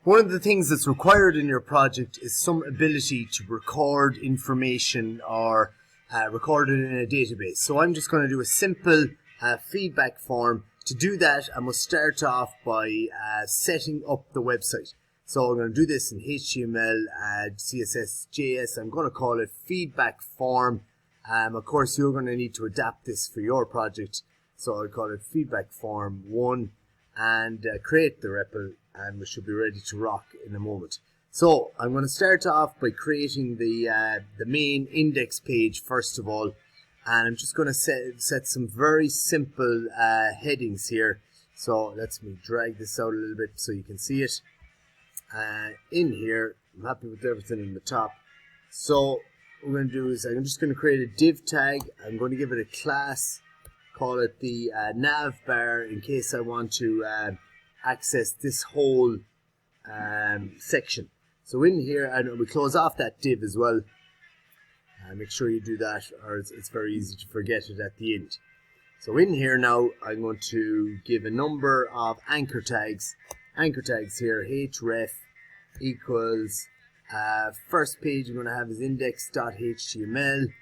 One of the things that's required in your project is some ability to record information or record it in a database. So I'm just going to do a simple feedback form. To do that, I must start off by setting up the website. So I'm going to do this in HTML, CSS, JS. I'm going to call it feedback form. Of course, you're going to need to adapt this for your project. So I'll call it feedback form 1 and create the REPL, and we should be ready to rock in a moment. So I'm going to start off by creating the main index page first of all, and I'm just going to set some very simple headings here. So let me drag this out a little bit so you can see it. In here, I'm happy with everything in the top. So what I'm going to do is I'm just going to create a div tag. I'm going to give it a class, call it the nav bar, in case I want to access this whole section. So in here, and we close off that div as well. Make sure you do that, or it's very easy to forget it at the end. So in here now, I'm going to give a number of anchor tags. Anchor tags here, href equals first page I'm going to have is index.html,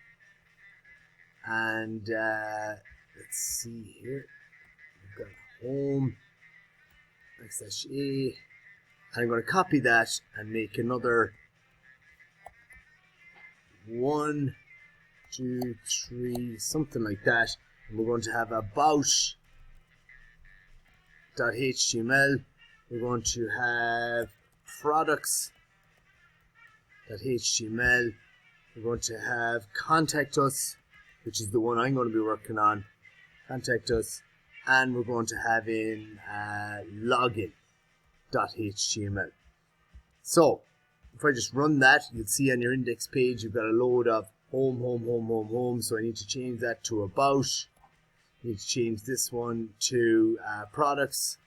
and let's see here, we've got home /a, and I'm going to copy that and make another 1, 2, 3, something like that, and we're going to have about.html. We're going to have products.html. We're going to have contact us, which is the one I'm going to be working on, contact us, and we're going to have in login.html. So if I just run that, you'll see on your index page you've got a load of home. So I need to change that to about. I need to change this one to products.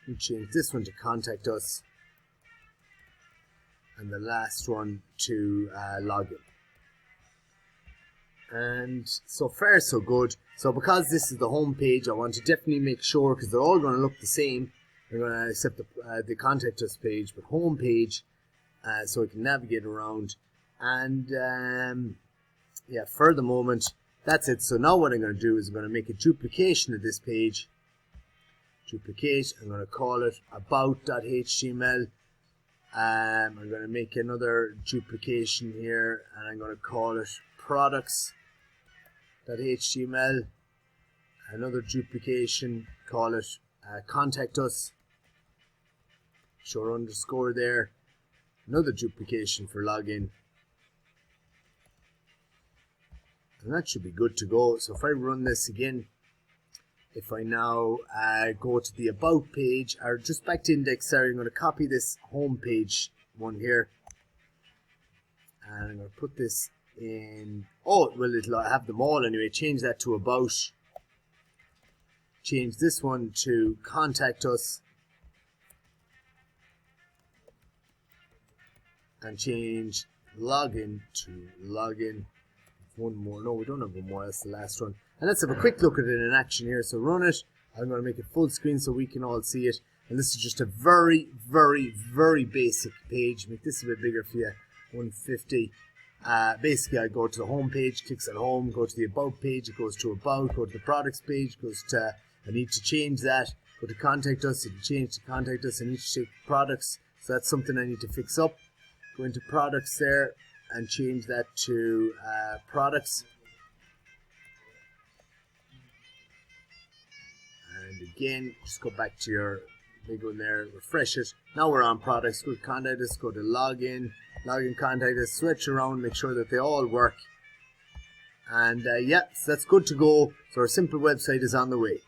We change this one to contact us, and the last one to login. And so far so good. So because this is the home page, I want to definitely make sure, because they're all going to look the same, they're going to accept the contact us page, but home page, so I can navigate around. And yeah, for the moment, that's it. So now what I'm going to do is I'm going to make a duplication of this page. Duplicate, I'm going to call it about.html. I'm going to make another duplication here, and I'm going to call it products.html. Another duplication, call it contact us, show underscore there. Another duplication for login, and that should be good to go. So if I run this again, if I now go to the about page, or just back to index, sorry, I'm going to copy this home page one here, and I'm going to put this in, oh, well, it'll have them all anyway. Change that to about, change this one to contact us, and change login to login. One more, no, we don't have one more, that's the last one. And let's have a quick look at it in action here. So run it. I'm going to make it full screen so we can all see it. And this is just a very basic page. Make this a bit bigger for you. 150. Basically, I go to the home page, clicks on home, go to the about page, it goes to about, go to the products page, goes to, I need to change that, go to contact us, it'll change to contact us, I need to take products, so that's something I need to fix up. Go into products there and change that to products. And again, just go back to your big one there, refresh it. Now we're on products, go to contact us, go to login, contact us, switch around, make sure that they all work. And yeah, so that's good to go. So our simple website is on the way.